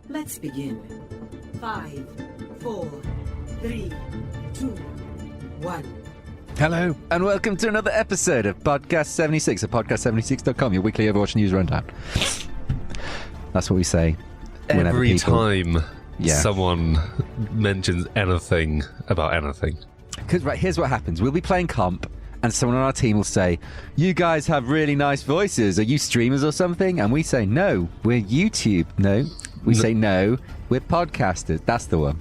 Let's begin. 5, 4, 3, 2, 1. Hello, and welcome to another episode of Podcast76 at podcast76.com, your weekly Overwatch news rundown. That's what we say. Every time someone mentions anything about anything. Because, right, here's what happens. We'll be playing comp, and someone on our team will say, you guys have really nice voices. Are you streamers or something? And we say, no, we're YouTube. No. We say, no, we're podcasters. That's the one.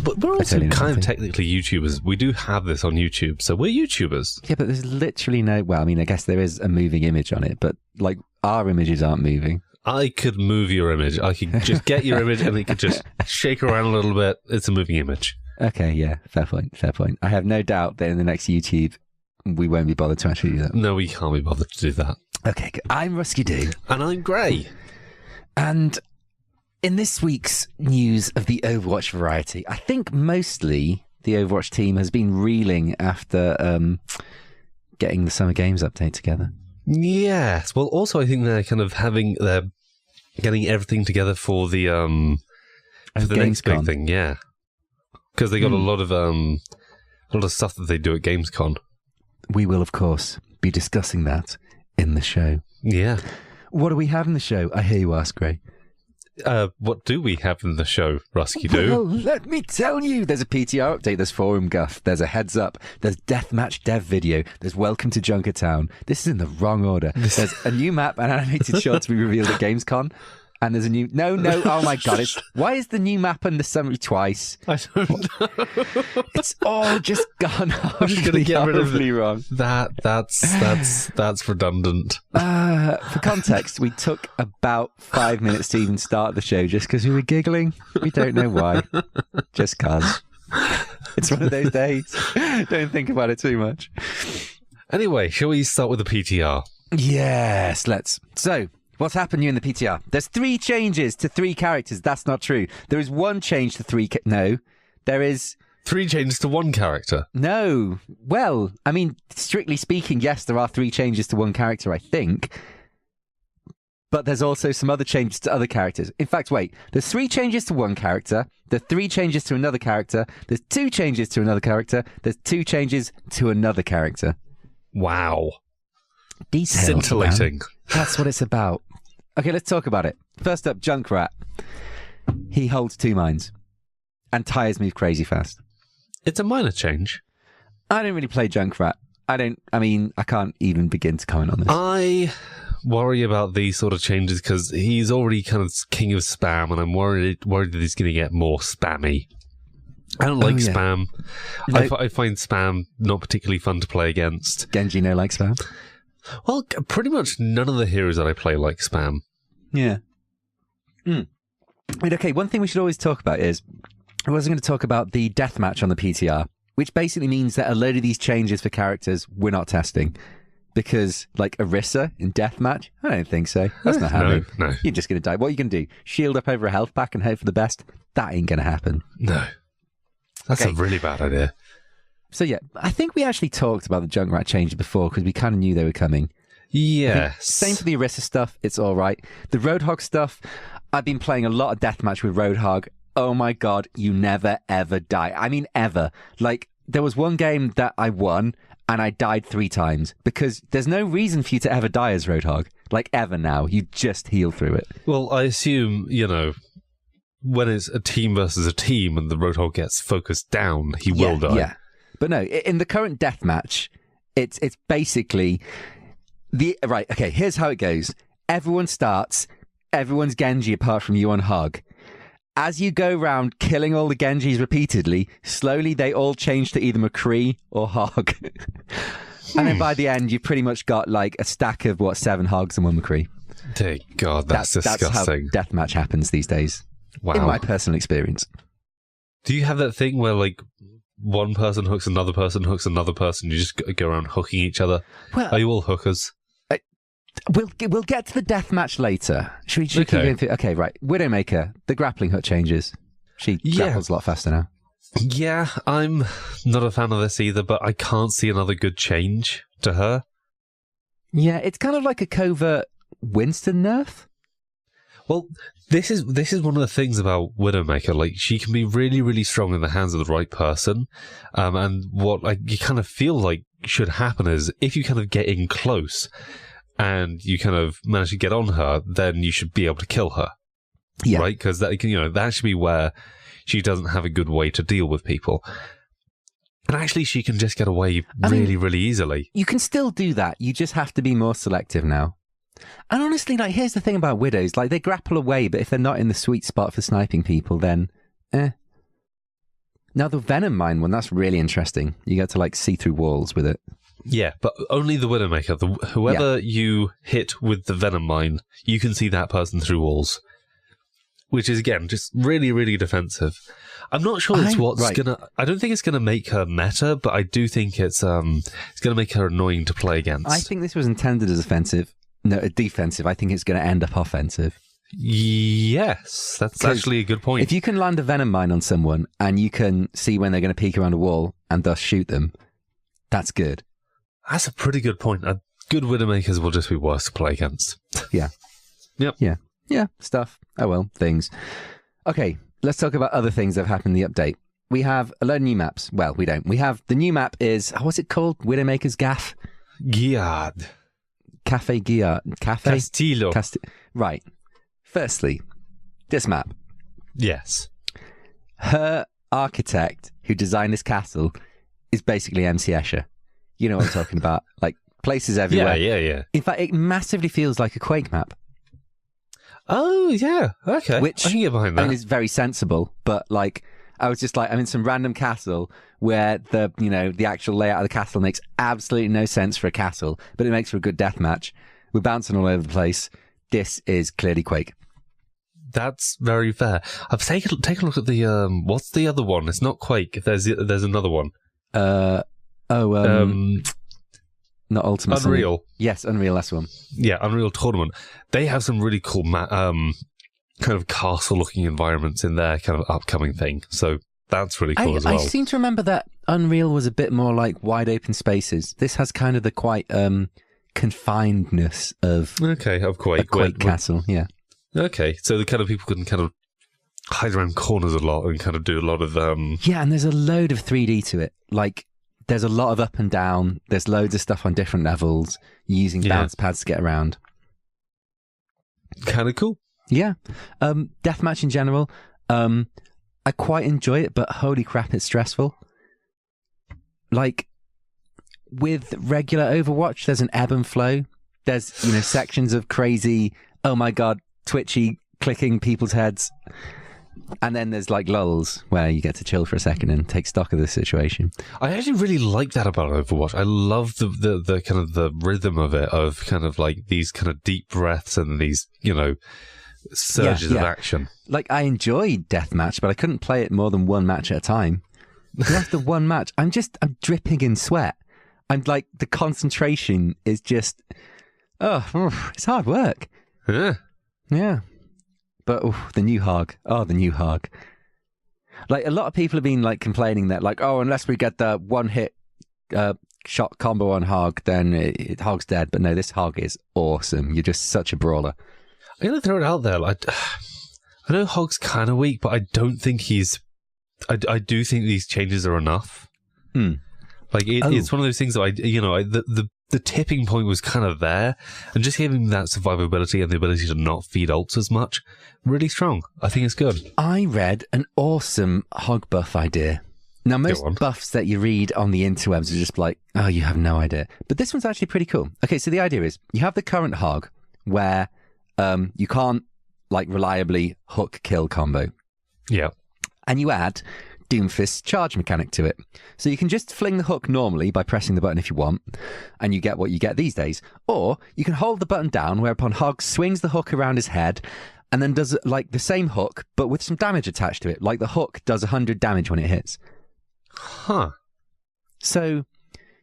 But we're also kind of technically YouTubers. We do have this on YouTube, so we're YouTubers. Yeah, but there's literally no... Well, I mean, I guess there is a moving image on it, but, like, our images aren't moving. I could move your image. I could just get your image and it could just shake around a little bit. It's a moving image. Okay, yeah, fair point, fair point. I have no doubt that in the next YouTube, we won't be bothered to actually do that. No, we can't be bothered to do that. Okay, good. I'm Ruskeydoo. And I'm Grey. And in this week's news of the Overwatch variety, I think mostly the Overwatch team has been reeling after getting the Summer Games update together. Yes. Well, also I think they're kind of they're getting everything together for the next big thing. Yeah, because they got a lot of stuff that they do at Gamescom. We will, of course, be discussing that in the show. Yeah. What do we have in the show? I hear you ask, Grey. What do we have in the show, Ruskeydoo? Well, let me tell you. There's a PTR update, there's forum guff, there's a heads up, there's deathmatch dev video, there's welcome to Junkertown. This is in the wrong order. There's a new map and animated short to be revealed at Gamescom. And there's a new... No, oh my God. Why is the new map in the summary twice? I don't know. It's all just gone I'm just going to get rid of it. Wrong. That's redundant. For context, we took about 5 minutes to even start the show just because we were giggling. We don't know why. Just cause. It's one of those days. Don't think about it too much. Anyway, shall we start with the PTR? Yes, let's. So... what's happened new in the PTR? There's 3 changes to 3 characters. That's not true. There is 1 change to 3... No. There is... 3 changes to 1 character? No. Well, I mean, strictly speaking, yes, there are 3 changes to 1 character, I think. But there's also some other changes to other characters. In fact, wait. There's 3 changes to 1 character. There's 3 changes to another character. There's 2 changes to another character. There's 2 changes to another character. Wow. Details, scintillating. Man. That's what it's about. Okay, let's talk about it. First up, Junkrat. He holds 2 mines. And tires move crazy fast. It's a minor change. I don't really play Junkrat. I can't even begin to comment on this. I worry about these sort of changes because he's already kind of king of spam, and I'm worried that he's going to get more spammy. I don't like spam. No. I find spam not particularly fun to play against. Genji no like spam? Well, pretty much none of the heroes that I play like spam. Yeah. I mean, okay, one thing we should always talk about is, I was going to talk about the deathmatch on the PTR, which basically means that a load of these changes for characters we're not testing. Because, like, Orisa in deathmatch? I don't think so. That's not happening. No. You're just going to die. What are you going to do? Shield up over a health pack and hope for the best? That ain't going to happen. No. That's a really bad idea. So, yeah, I think we actually talked about the Junkrat changes before because we kind of knew they were coming. Yes. Same for the Orisa stuff. It's all right. The Roadhog stuff, I've been playing a lot of deathmatch with Roadhog. Oh, my God. You never, ever die. I mean, ever. Like, there was one game that I won and I died 3 times because there's no reason for you to ever die as Roadhog. Like, ever now. You just heal through it. Well, I assume, when it's a team versus a team and the Roadhog gets focused down, he will die. Yeah. But no, in the current deathmatch, it's basically right. Okay, here's how it goes. Everyone starts. Everyone's Genji apart from you on Hog. As you go round killing all the Genjis repeatedly, slowly they all change to either McCree or Hog. And then by the end, you've pretty much got like a stack of 7 Hogs and 1 McCree. Dear God, that's disgusting. That's how deathmatch happens these days. Wow. In my personal experience. Do you have that thing where like one person hooks another person, you just go around hooking each other? Well, are you all hookers? We'll get to the deathmatch later. Should we keep going through? Okay, right. Widowmaker, the grappling hook changes. She grapples a lot faster now. Yeah, I'm not a fan of this either, but I can't see another good change to her. Yeah, it's kind of like a covert Winston nerf. Well, this is one of the things about Widowmaker. Like, she can be really, really strong in the hands of the right person. And what you kind of feel like should happen is if you kind of get in close and you kind of manage to get on her, then you should be able to kill her. Yeah. Right? Because that should be where she doesn't have a good way to deal with people. And actually, she can just get away really easily. You can still do that. You just have to be more selective now. And honestly, like, here's the thing about widows. Like, they grapple away, but if they're not in the sweet spot for sniping people, then Now, the Venom Mine one, that's really interesting. You get to, like, see through walls with it. Yeah, but only the Widowmaker. Whoever you hit with the Venom Mine, you can see that person through walls. Which is, again, just really, really defensive. I'm not sure it's gonna... I don't think it's gonna make her meta, but I do think it's gonna make her annoying to play against. I think this was intended as defensive. I think it's gonna end up offensive. Yes, that's actually a good point. If you can land a Venom Mine on someone and you can see when they're going to peek around a wall and thus shoot them, that's good. That's a pretty good point. Good Widowmakers will just be worse to play against. Yeah. Yep. Yeah, stuff. Oh well, things. Okay, let's talk about other things that have happened in the update. We have a load of new maps. Well, we don't. We have the new map is, what's it called? Widowmaker's Gaff? Giard. Cafe Giard. Cafe? Castillo. Right. Firstly, this map. Yes. Her architect who designed this castle is basically MC Escher. You know what I'm talking about. Like, places everywhere. Yeah. In fact, it massively feels like a Quake map. Oh, yeah. Okay. Which, I can get behind that. I mean, it's very sensible, but, like, I was just like, I'm in some random castle where the actual layout of the castle makes absolutely no sense for a castle, but it makes for a good deathmatch. We're bouncing all over the place. This is clearly Quake. That's very fair. I've taken a look at the what's the other one? It's not Quake. There's another one. Not Ultimate. Unreal. Something. Yes, Unreal. That's one. Yeah, Unreal Tournament. They have some really cool kind of castle-looking environments in their kind of upcoming thing. So that's really cool as well. I seem to remember that Unreal was a bit more like wide open spaces. This has kind of the quite confinedness of Quake. Quake castle. Yeah. Okay, so the kind of people can kind of hide around corners a lot and kind of do a lot of... Yeah, and there's a load of 3D to it. Like, there's a lot of up and down. There's loads of stuff on different levels, using bounce pads to get around. Kind of cool. Yeah. Deathmatch in general, I quite enjoy it, but holy crap, it's stressful. Like, with regular Overwatch, there's an ebb and flow. There's, sections of crazy, oh my god, twitchy, clicking people's heads. And then there's like lulls where you get to chill for a second and take stock of the situation. I actually really like that about Overwatch. I love the kind of the rhythm of it, of kind of like these kind of deep breaths and these, surges of action. Like, I enjoyed Deathmatch, but I couldn't play it more than one match at a time. Because after one match, I'm dripping in sweat. I'm like, the concentration is just, it's hard work. Yeah. But the new Hog. The new Hog. Like, a lot of people have been like complaining that, like, unless we get the one hit shot combo on Hog, then Hog's dead. But no, this Hog is awesome. You're just such a brawler. I'm gonna throw it out there. Like, I know Hog's kind of weak, but I don't think he's. I do think these changes are enough. Like, it's one of those things that the tipping point was kind of there, and just giving that survivability and the ability to not feed ults as much, really strong. I think it's good. I read an awesome Hog buff idea. Now, most buffs that you read on the interwebs are just like, you have no idea. But this one's actually pretty cool. Okay, so the idea is, you have the current Hog, where you can't, like, reliably hook-kill combo. Yeah. And you add Doomfist's charge mechanic to it. So you can just fling the hook normally by pressing the button if you want, and you get what you get these days. Or you can hold the button down, whereupon Hog swings the hook around his head and then does like the same hook, but with some damage attached to it. Like, the hook does 100 damage when it hits. Huh. So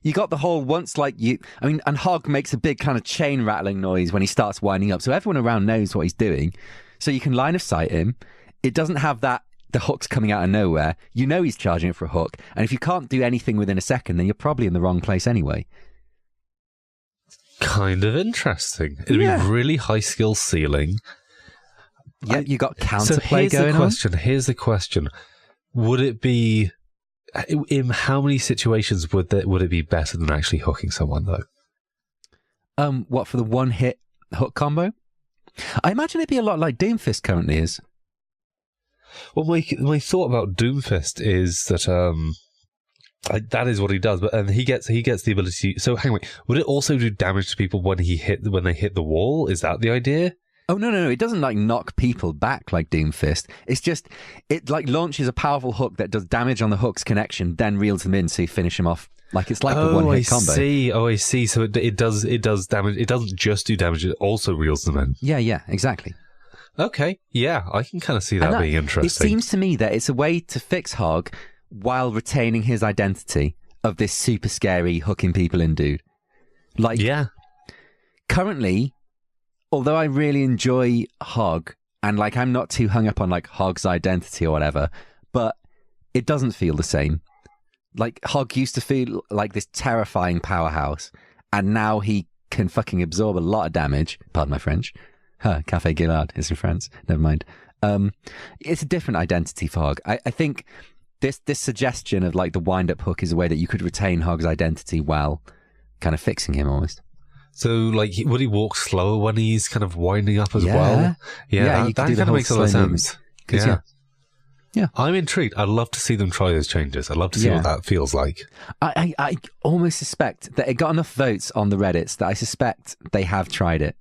you got the whole and Hog makes a big kind of chain rattling noise when he starts winding up. So everyone around knows what he's doing. So you can line of sight him. It doesn't have that the hook's coming out of nowhere. You know he's charging it for a hook. And if you can't do anything within a second, then you're probably in the wrong place anyway. Kind of interesting. It'd be really high skill ceiling. Yeah, you got counterplay going on. Here's the question. Would it be... In how many situations would it be better than actually hooking someone, though? What, for the one-hit hook combo? I imagine it'd be a lot like Doomfist currently is. Well, my thought about Doomfist is that that is what he does, and he gets the ability. So hang on, would it also do damage to people when they hit the wall? Is that the idea? Oh no! It doesn't like knock people back like Doomfist. It's just it like launches a powerful hook that does damage on the hook's connection, then reels them in, so you finish them off. Like it's like the one-hit combo. I see. So it does damage. It doesn't just do damage; it also reels them in. Yeah, exactly. Okay, yeah, I can kind of see that being interesting. It seems to me that it's a way to fix Hog while retaining his identity of this super scary hooking people in dude. Like, yeah. Currently, although I really enjoy Hog, and like I'm not too hung up on like Hog's identity or whatever, but it doesn't feel the same. Like Hog used to feel like this terrifying powerhouse, and now he can fucking absorb a lot of damage. Pardon my French. Café Gillard is in France. Never mind. It's a different identity for Hog. I think this suggestion of like the wind-up hook is a way that you could retain Hog's identity while kind of fixing him almost. So, like, would he walk slower when he's kind of winding up as well? Yeah, that kind of makes a lot of sense. Yeah. I'm intrigued. I'd love to see them try those changes. I'd love to see what that feels like. I almost suspect that it got enough votes on the Reddits that I suspect they have tried it.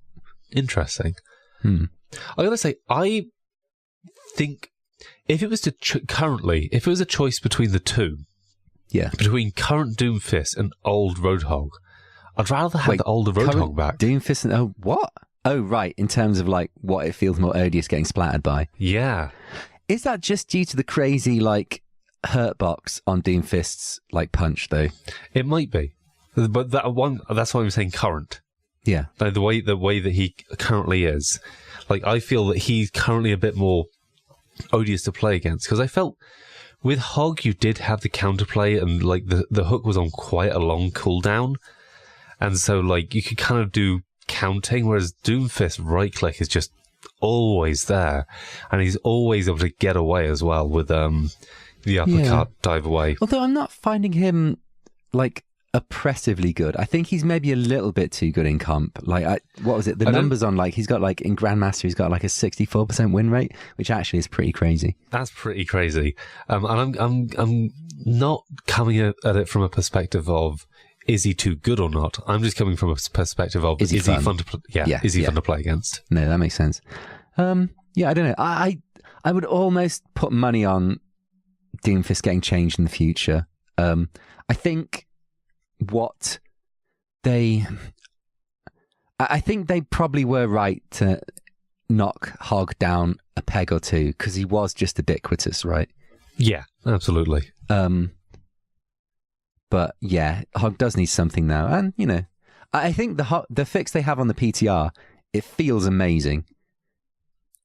Interesting. I gotta say, I think if it was if it was a choice between the two, between current Doomfist and old Roadhog, I'd rather have the older Roadhog back. Doomfist and what? Oh, right. In terms of like what it feels more odious getting splattered by. Yeah. Is that just due to the crazy like hurt box on Doomfist's like punch though? It might be, but that's why I'm saying current. Yeah. Like the way that he currently is. Like, I feel that he's currently a bit more odious to play against. Because I felt with Hog, you did have the counterplay, and like the hook was on quite a long cooldown. And so, like, you could kind of do counting, whereas Doomfist right click is just always there. And he's always able to get away as well with the uppercut dive away. Although I'm not finding him, like, oppressively good. I think he's maybe a little bit too good in comp. Like, what was it? The numbers on, like, he's got, like, in Grandmaster, he's got, like, a 64% win rate, which actually is pretty crazy. That's pretty crazy. And I'm not coming at it from a perspective of, is he too good or not? I'm just coming from a perspective of, is he fun to play? Is he fun to play against? No, that makes sense. I don't know. I would almost put money on Doomfist getting changed in the future. I think I think they probably were right to knock Hog down a peg or two because he was just ubiquitous, right? Yeah, absolutely. But yeah, Hog does need something now, and you know, I think the fix they have on the PTR, it feels amazing.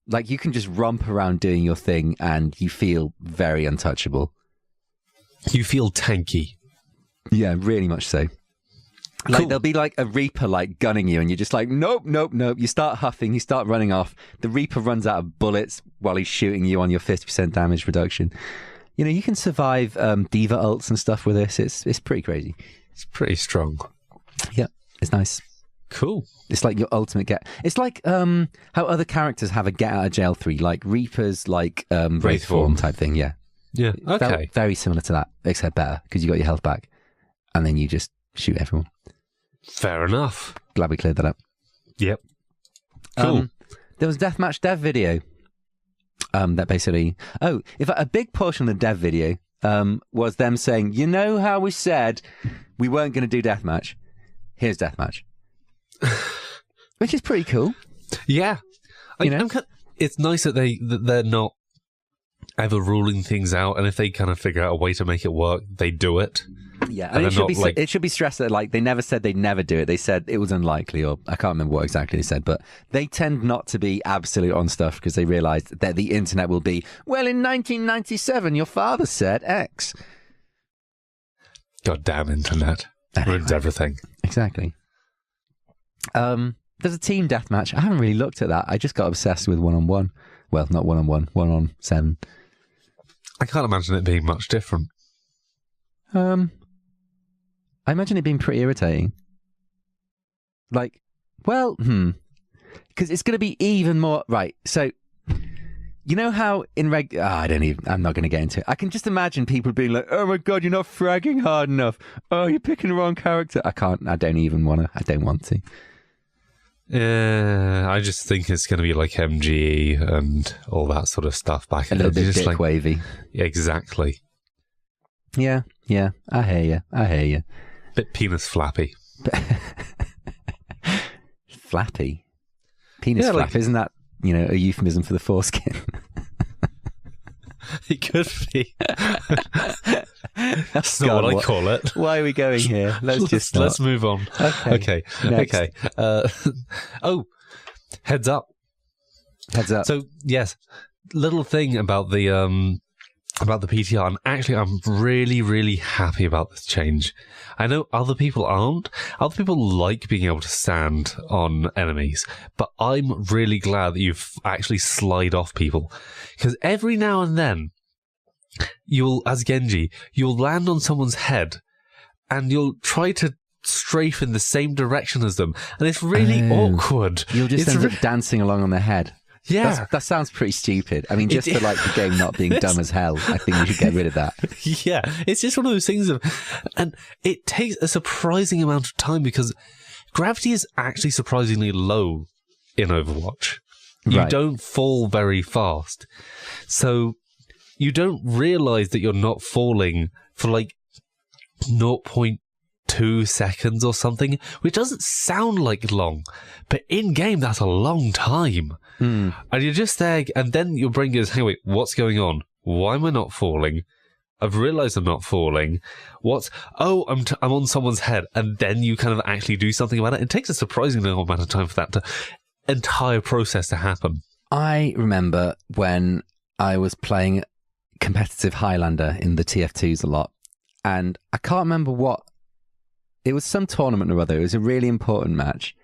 Like you can just romp around doing your thing, and you feel very untouchable. You feel tanky. Yeah, really much so. Like there'll be like a Reaper like gunning you, and you're just like, nope. You start huffing, you start running off. The Reaper runs out of bullets while he's shooting you on your 50% damage reduction. You know, you can survive D.Va ults and stuff with this. It's pretty crazy. It's pretty strong. Yeah, it's nice. Cool. It's like your ultimate get. It's like how other characters have a get out of jail 3, like Reaper's like Wraith form type thing. Yeah. Yeah. Okay. Very similar to that, except better because you got your health back, and then you just shoot everyone. Fair enough. Glad we cleared that up. Yep. Cool. There was a deathmatch dev video. That basically, a big portion of the dev video was them saying, you know how we said we weren't going to do deathmatch? Here's deathmatch. Which is pretty cool. Yeah. It's nice that they're not ever ruling things out, and if they kind of figure out a way to make it work, they do it. Yeah, and it should be stressed that like they never said they'd never do it. They said it was unlikely, or I can't remember what exactly they said, but they tend not to be absolute on stuff because they realised that the internet will be, well, in 1997 your father said X. Goddamn internet. Ruins everything. Exactly. There's a team deathmatch. I haven't really looked at that. I just got obsessed with one-on-one. Well, not 1-on-1, 1-on-7. I can't imagine it being much different. I imagine it being pretty irritating. Like, well, because it's going to be even more... Right, so... You know how in I'm not going to get into it. I can just imagine people being like, oh my God, you're not fragging hard enough. Oh, you're picking the wrong character. I don't want to. Yeah, I just think it's going to be like MGE and all that sort of stuff back in a little bit just dick wavy. Exactly. Yeah, I hear you. Bit penis flappy. Flappy? Penis flap, isn't that, a euphemism for the foreskin? It could be. That's not what I call it. Why are we going here? Let's move on. Okay. Heads up. So yes, little thing about the PTR, and I'm really, really happy about this change. I know other people aren't. Other people like being able to stand on enemies, but I'm really glad that you've actually slide off people, because every now and then as Genji, you'll land on someone's head and you'll try to strafe in the same direction as them, and it's really awkward. You'll just end up dancing along on their head. Yeah. That sounds pretty stupid. I mean, just for like the game not being dumb as hell, I think we should get rid of that. Yeah, it's just one of those things and it takes a surprising amount of time, because gravity is actually surprisingly low in Overwatch. You don't fall very fast. So you don't realise that you're not falling for like 0.2 seconds or something, which doesn't sound like long, but in game that's a long time. And you're just there, and then your brain goes, hey, wait, what's going on? Why am I not falling? I've realised I'm not falling. I'm on someone's head, and then you kind of actually do something about it. It takes a surprisingly long amount of time for that entire process to happen. I remember when I was playing competitive Highlander in the TF2s a lot, and I can't remember what. It was some tournament or other. It was a really important match.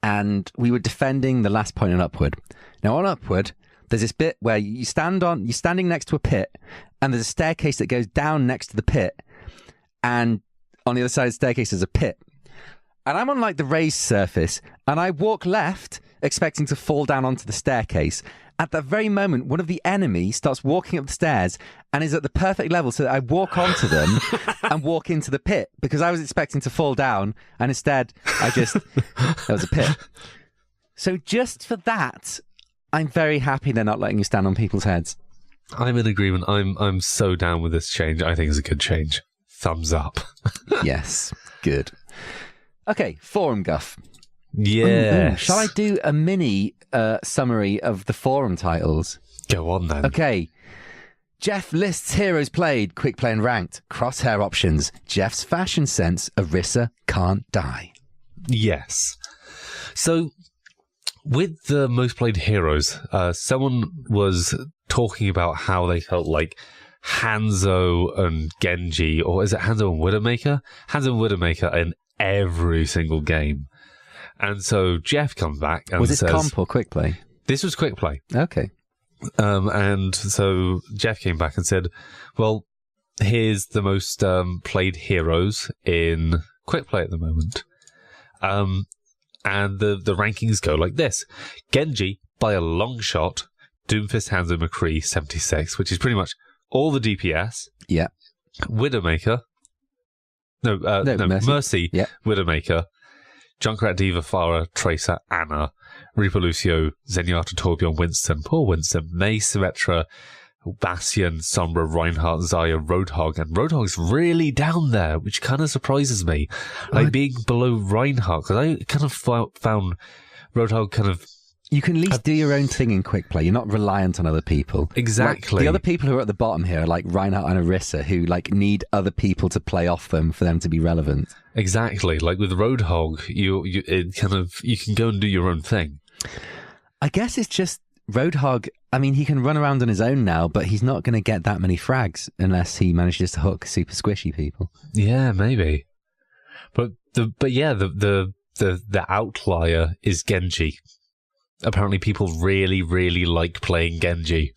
And we were defending the last point on Upward. Now, on Upward, there's this bit where you're standing next to a pit, and there's a staircase that goes down next to the pit. And on the other side of the staircase, there's a pit. And I'm on like the raised surface, and I walk left, expecting to fall down onto the staircase. At that very moment, one of the enemy starts walking up the stairs and is at the perfect level so that I walk onto them and walk into the pit, because I was expecting to fall down, and instead there was a pit. So just for that, I'm very happy they're not letting you stand on people's heads. I'm in agreement. I'm so down with this change. I think it's a good change. Thumbs up. Yes, good. Okay, forum guff. Yeah. Shall I do a mini summary of the forum titles? Go on then. Okay. Jeff lists heroes played, quick play and ranked, crosshair options, Jeff's fashion sense, Orisa can't die. Yes. So, with the most played heroes, someone was talking about how they felt like Hanzo and Genji, or is it Hanzo and Widowmaker? Hanzo and Widowmaker in every single game. And so Jeff comes back and says... Was this comp or quick play? This was quick play. Okay. And so Jeff came back and said, well, here's the most played heroes in quick play at the moment. And the rankings go like this. Genji, by a long shot, Doomfist, Hanzo, McCree, 76, which is pretty much all the DPS. Yeah. Widowmaker. No, Mercy, yeah. Widowmaker. Junkrat, D.Va, Pharah, Tracer, Ana, Reaper, Lucio, Zenyatta, Torbjorn, Winston, poor Winston, Mei, Symmetra, Bastion, Sombra, Reinhardt, Zarya, Roadhog, and Roadhog's really down there, which kind of surprises me. Like being below Reinhardt, because I kind of found Roadhog kind of... You can at least do your own thing in quick play. You're not reliant on other people. Exactly. Like, the other people who are at the bottom here are like Reinhardt and Orisa, who like need other people to play off them for them to be relevant. Exactly. Like with Roadhog, you can go and do your own thing. I guess it's just Roadhog. I mean, he can run around on his own now, but he's not going to get that many frags unless he manages to hook super squishy people. Yeah, maybe. But the outlier is Genji. apparently people really, really like playing Genji.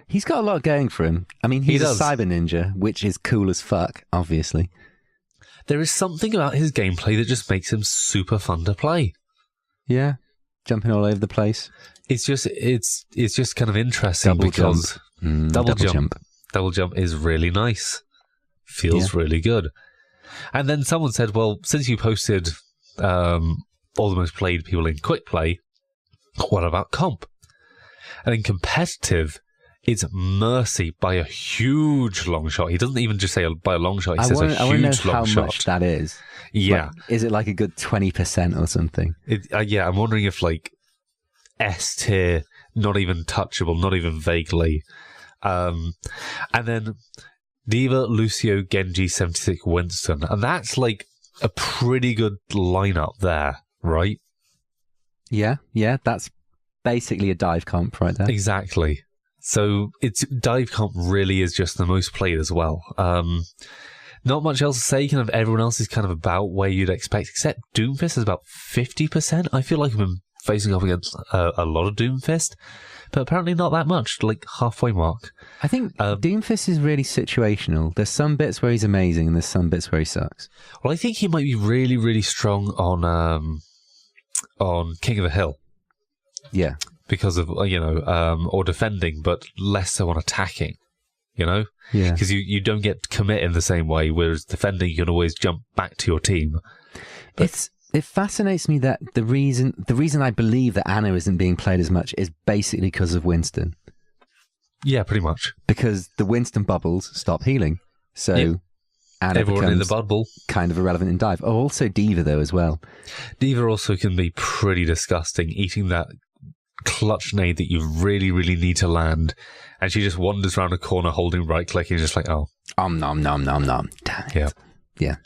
He's got a lot going for him. I mean, he's a cyber ninja, which is cool as fuck, obviously. There is something about his gameplay that just makes him super fun to play. Yeah, jumping all over the place. It's just kind of interesting because double jump is really nice. Feels really good. And then someone said, well, since you posted all the most played people in quick play, what about comp? And in competitive, it's Mercy by a huge long shot. He doesn't even just say by a long shot. He says a huge long shot. How much that is. Yeah. Like, is it like a good 20% or something? Yeah, I'm wondering if like S tier, not even touchable, not even vaguely. And then D.Va, Lucio, Genji, 76, Winston. And that's like a pretty good lineup there, right? Yeah, that's basically a dive comp right there. Exactly. So it's dive comp really is just the most played as well. Not much else to say. Kind of everyone else is kind of about where you'd expect, except Doomfist is about 50%. I feel like I've been facing up against a lot of Doomfist, but apparently not that much, like halfway mark. I think Doomfist is really situational. There's some bits where he's amazing and there's some bits where he sucks. Well, I think he might be really, really strong on King of the Hill. Yeah. Because of, or defending, but less so on attacking, Yeah. Because you don't get commit in the same way, whereas defending, you can always jump back to your team. But it fascinates me that the reason I believe that Anna isn't being played as much is basically because of Winston. Yeah, pretty much. Because the Winston bubbles stop healing. So Anna everyone in the bubble kind of irrelevant in dive. Oh, also D.Va though as well. D.Va also can be pretty disgusting, eating that clutch nade that you really, really need to land, and she just wanders around a corner holding right click and you're just like, oh. Nom, nom, nom, nom. Damn it. Yeah.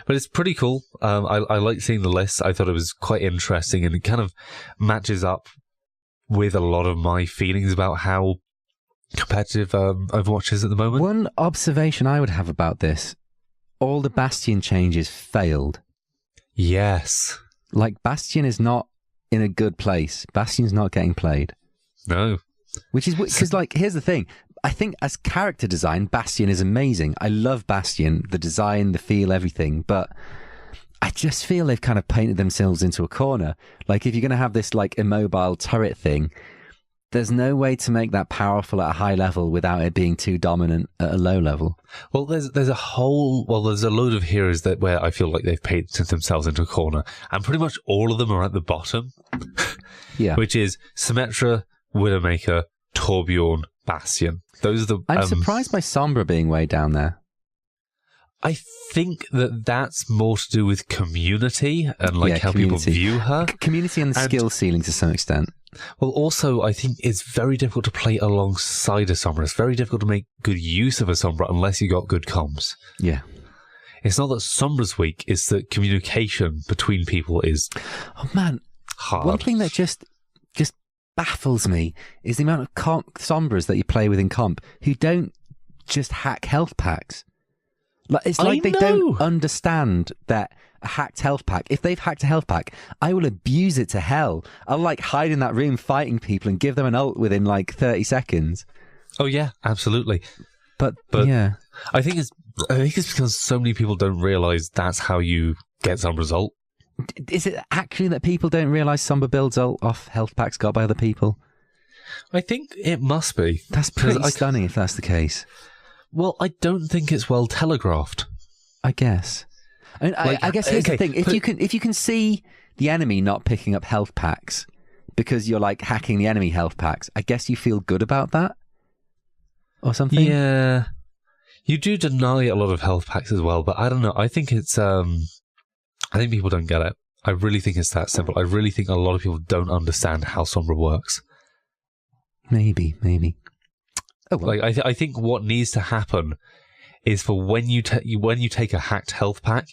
But it's pretty cool. I like seeing the list. I thought it was quite interesting, and it kind of matches up with a lot of my feelings about how competitive Overwatch is at the moment. One observation I would have about this, all the Bastion changes failed. Yes. Like, Bastion is not in a good place. Bastion's not getting played. No. Which is because, like, here's the thing. I think as character design, Bastion is amazing. I love Bastion, the design, the feel, everything. But I just feel they've kind of painted themselves into a corner. Like, if you're going to have this, like, immobile turret thing, there's no way to make that powerful at a high level without it being too dominant at a low level. Well, there's a load of heroes where I feel like they've painted themselves into a corner, and pretty much all of them are at the bottom. Yeah. Which is Symmetra, Widowmaker, Torbjorn, Bastion. Those are the. I'm surprised by Sombra being way down there. I think that's more to do with community and how people view her. Community and the skill ceiling to some extent. Well, also, I think it's very difficult to play alongside a Sombra. It's very difficult to make good use of a Sombra unless you got good comms. Yeah. It's not that Sombra's weak, it's that communication between people is hard. One thing that just baffles me is the amount of Sombras that you play with in comp who don't just hack health packs. It's like they don't understand that a hacked health pack, if they've hacked a health pack, I will abuse it to hell. I'll hide in that room fighting people and give them an ult within 30 seconds. Oh yeah, absolutely. But yeah. I think it's because so many people don't realise that's how you get some result. Is it actually that people don't realise Sombra builds ult off health packs got by other people? I think it must be. That's pretty stunning if that's the case. Well, I don't think it's well telegraphed. I guess. I guess here's the thing: if you can see the enemy not picking up health packs because you're hacking the enemy health packs, I guess you feel good about that, or something. Yeah, you do deny a lot of health packs as well, but I don't know. I think it's I think people don't get it. I really think it's that simple. I really think a lot of people don't understand how Sombra works. Maybe. Oh, well. I think what needs to happen is for when you take a hacked health pack,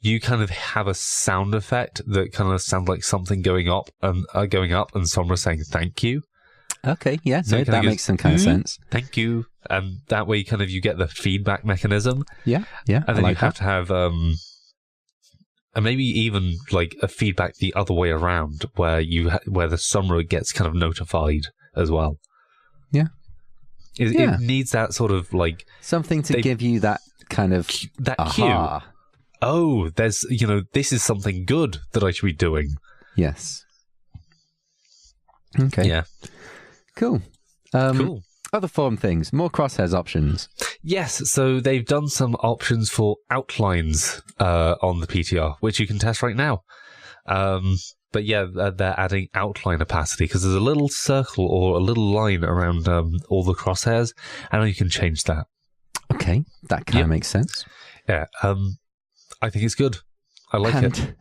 you kind of have a sound effect that kind of sounds like something going up and Sombra saying thank you. Okay, yeah, so that makes some kind of sense. Thank you, and that way kind of you get the feedback mechanism. Yeah, and then you have to have And maybe even like a feedback the other way around, where where the summoner gets kind of notified as well. Yeah. It needs that sort of like something to give you that kind of that aha. cue. Oh, there's this is something good that I should be doing. Yes. Okay. Yeah. Cool. Cool. Other forum things, more crosshairs options. Yes, so they've done some options for outlines on the PTR, which you can test right now. But yeah, they're adding outline opacity because there's a little circle or a little line around all the crosshairs, and you can change that. Okay, that kind of makes sense. Yeah, I think it's good. I like it.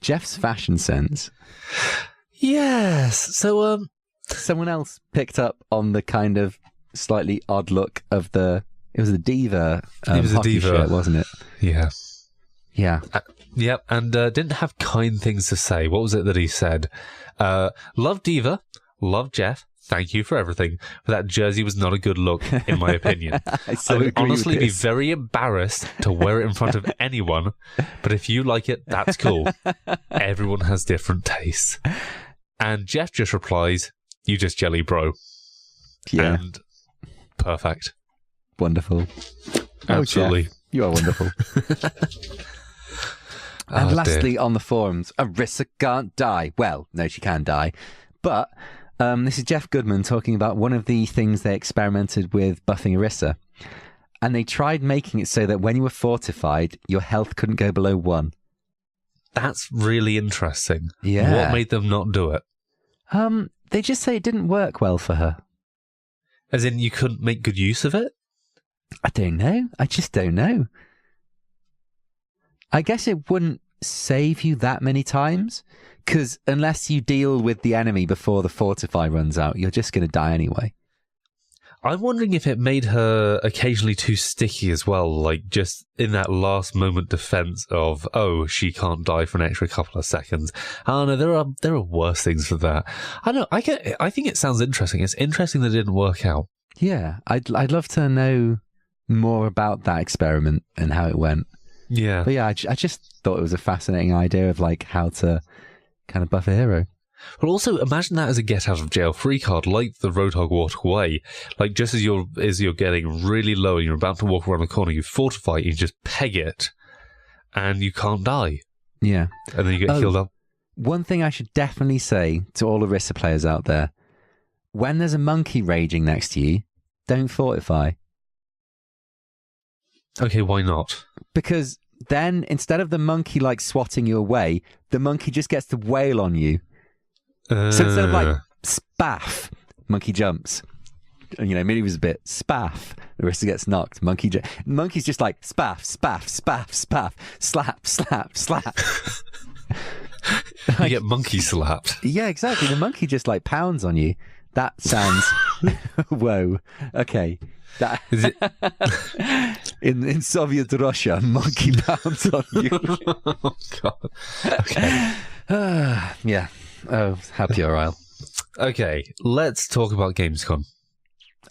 Jeff's fashion sense. Yes, so someone else picked up on the kind of slightly odd look of it was a D.Va it was a hockey D.Va shirt, wasn't it? Yeah. Yeah. Yep, and didn't have kind things to say. What was it that he said? Love D.Va, love Jeff, thank you for everything, but that jersey was not a good look, in my opinion. I would honestly be very embarrassed to wear it in front of anyone, but if you like it, that's cool. Everyone has different tastes. And Jeff just replies, you just jelly, bro. Yeah. And perfect. Wonderful. Absolutely. Jeff, you are wonderful. And lastly, on the forums, Arissa can't die. Well, no, she can die. But this is Jeff Goodman talking about one of the things they experimented with buffing Arissa. And they tried making it so that when you were fortified, your health couldn't go below 1. That's really interesting. Yeah. What made them not do it? They just say it didn't work well for her. As in, you couldn't make good use of it? I don't know. I just don't know. I guess it wouldn't save you that many times, because unless you deal with the enemy before the fortify runs out, you're just going to die anyway. I'm wondering if it made her occasionally too sticky as well, like just in that last moment defense of, oh, she can't die for an extra couple of seconds. Oh no, there are worse things for that. I don't know. I think it sounds interesting. It's interesting that it didn't work out. Yeah, I'd love to know more about that experiment and how it went. Yeah. But yeah, I just thought it was a fascinating idea of like how to kind of buff a hero. But also imagine that as a get out of jail free card, like the Roadhog Walk Away. Like just as you're getting really low and you're about to walk around the corner, you fortify, you just peg it, and you can't die. Yeah. And then you get healed up. One thing I should definitely say to all Arissa players out there, when there's a monkey raging next to you, don't fortify. Okay, why not? Because then instead of the monkey like swatting you away, the monkey just gets to wail on you. So instead of like spaff, monkey jumps. Moves a bit, spaff, Arissa gets knocked, monkey's just like spaff, spaff, spaff, spaff, slap, slap, slap. You get monkey slapped. Yeah, exactly. The monkey just like pounds on you. That sounds whoa. Okay. That is it in Soviet Russia, monkey pounds on you. Oh god. Okay. Yeah. Oh, how puerile. Okay, let's talk about Gamescom.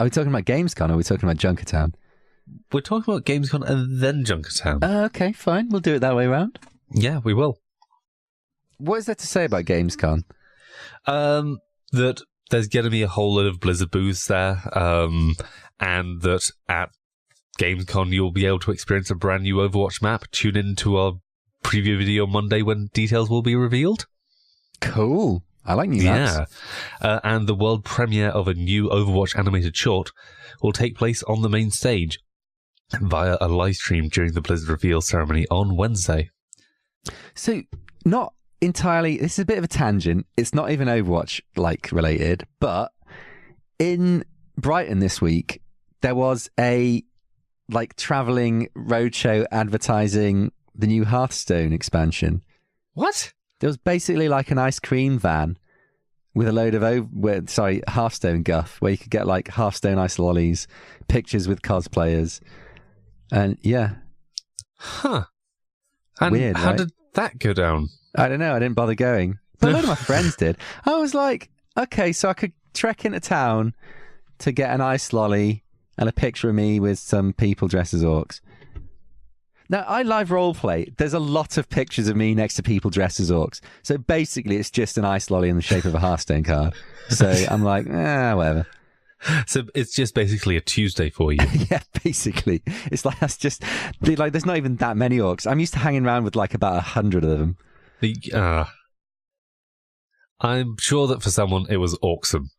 Are we talking about Gamescom or are we talking about Junkertown? We're talking about Gamescom and then Junkertown. Okay, fine. We'll do it that way around. Yeah, we will. What is there to say about Gamescom? That there's going to be a whole lot of Blizzard booths there, and that at Gamescom you'll be able to experience a brand new Overwatch map. Tune in to our preview video Monday when details will be revealed. Cool. I like new maps. Yeah. And the world premiere of a new Overwatch animated short will take place on the main stage via a live stream during the Blizzard reveal ceremony on Wednesday. So, not entirely, this is a bit of a tangent. It's not even Overwatch like related, but in Brighton this week, there was a like traveling roadshow advertising the new Hearthstone expansion. What? There was basically like an ice cream van with a load of Hearthstone guff where you could get like Hearthstone ice lollies, pictures with cosplayers, and yeah. Huh. And weird, how right? did that go down? I don't know. I didn't bother going, but a lot of my friends did. I was like, okay, so I could trek into town to get an ice lolly and a picture of me with some people dressed as orcs. Now, I live roleplay. There's a lot of pictures of me next to people dressed as orcs. So basically, it's just an ice lolly in the shape of a Hearthstone card. So I'm like, whatever. So it's just basically a Tuesday for you. Yeah, basically. It's like, that's just, like, there's not even that many orcs. I'm used to hanging around with like about 100 of them. I'm sure that for someone, it was awesome.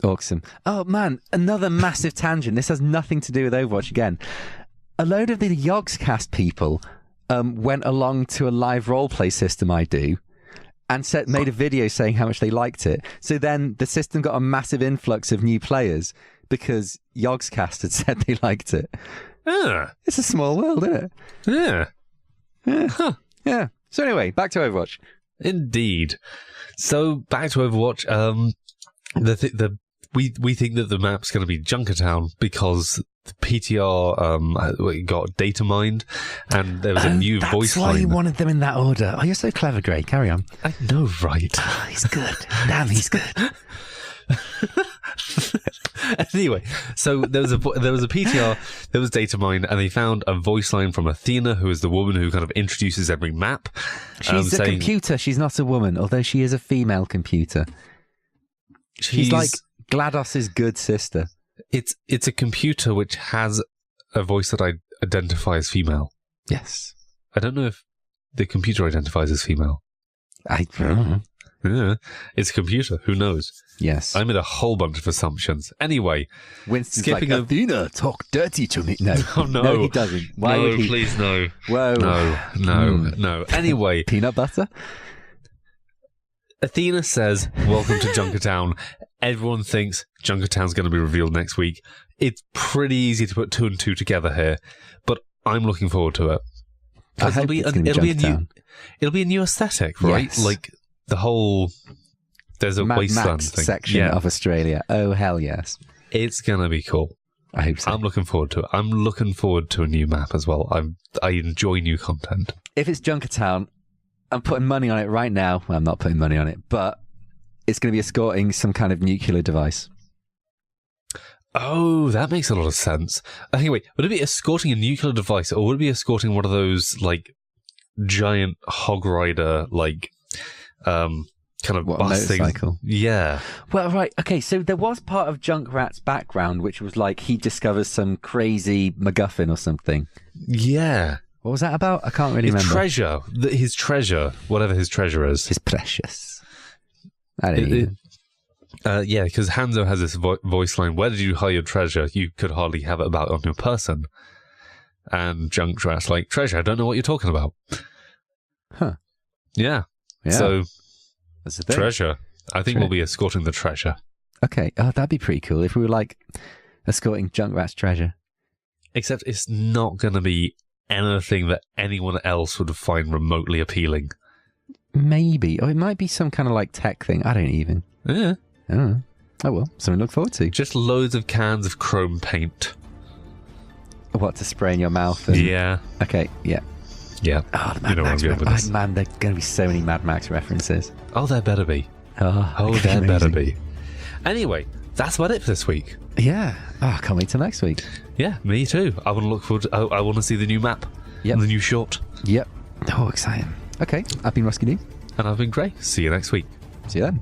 Awesome. Oh, man, another massive tangent. This has nothing to do with Overwatch again. A load of the Yogscast people went along to a live roleplay system I do and made a video saying how much they liked it. So then the system got a massive influx of new players because Yogscast had said they liked it. It's a small world, isn't it? Yeah. Huh. Yeah. So anyway, back to Overwatch. Indeed. So back to Overwatch. We think that the map's going to be Junkertown because the PTR got data mined and there was a new voice line. That's why you wanted them in that order. Oh, you're so clever, Grey. Carry on. I know, right? Oh, he's good. Damn, he's good. Anyway, so there was a PTR, there was data mined, and they found a voice line from Athena, who is the woman who kind of introduces every map. She's a computer. She's not a woman, although she is a female computer. She's like GLaDOS's good sister. It's a computer which has a voice that I identify as female. Yes. I don't know if the computer identifies as female. I don't know. Yeah, it's a computer. Who knows? Yes. I made a whole bunch of assumptions. Anyway, Winston's skipping like, Athena, talk dirty to me. No. Oh, no. No, he doesn't. Why would he? Please, no. Whoa. No. Anyway. Peanut butter? Athena says, welcome to Junkertown. Everyone thinks Junkertown's going to be revealed next week. It's pretty easy to put two and two together here, but I'm looking forward to it. It'll be a new aesthetic, right? Yes. Like the whole there's a Mad wasteland Max thing. section of Australia. Oh, hell yes. It's going to be cool. I hope so. I'm looking forward to it. I'm looking forward to a new map as well. I enjoy new content. If it's Junkertown, I'm putting money on it right now. Well, I'm not putting money on it, but it's going to be escorting some kind of nuclear device. Oh, that makes a lot of sense. Anyway, would it be escorting a nuclear device, or would it be escorting one of those, like, giant hog rider, like, kind of bus motorcycle? Yeah. Well, right. Okay, so there was part of Junkrat's background, which was like he discovers some crazy MacGuffin or something. Yeah. What was that about? I can't really remember. Treasure. His treasure. Whatever his treasure is. His precious. I don't even. Yeah, because Hanzo has this voice line, where did you hide your treasure? You could hardly have it about on your person. And Junkrat's like, treasure, I don't know what you're talking about. Huh. Yeah. So, that's the thing. Treasure. I think we'll be escorting the treasure. Okay. Oh, that'd be pretty cool if we were like escorting Junkrat's treasure. Except it's not going to be anything that anyone else would find remotely appealing. Maybe. Or it might be some kind of like tech thing. I don't even. Yeah. I don't know. Oh well, something to look forward to. Just loads of cans of chrome paint. What, to spray in your mouth? And... Yeah. Okay, yeah. Yeah. Oh, the Mad Max references. Man, there are going to be so many Mad Max references. Oh, there better be. Oh, there better be. Anyway, that's about it for this week. Yeah. Oh, I can't wait till next week. Yeah, me too. I want to look forward to... I want to see the new map. Yep. The new short. Yep. Oh, exciting. Okay, I've been Ruskeydoo. And I've been Grey. See you next week. See you then.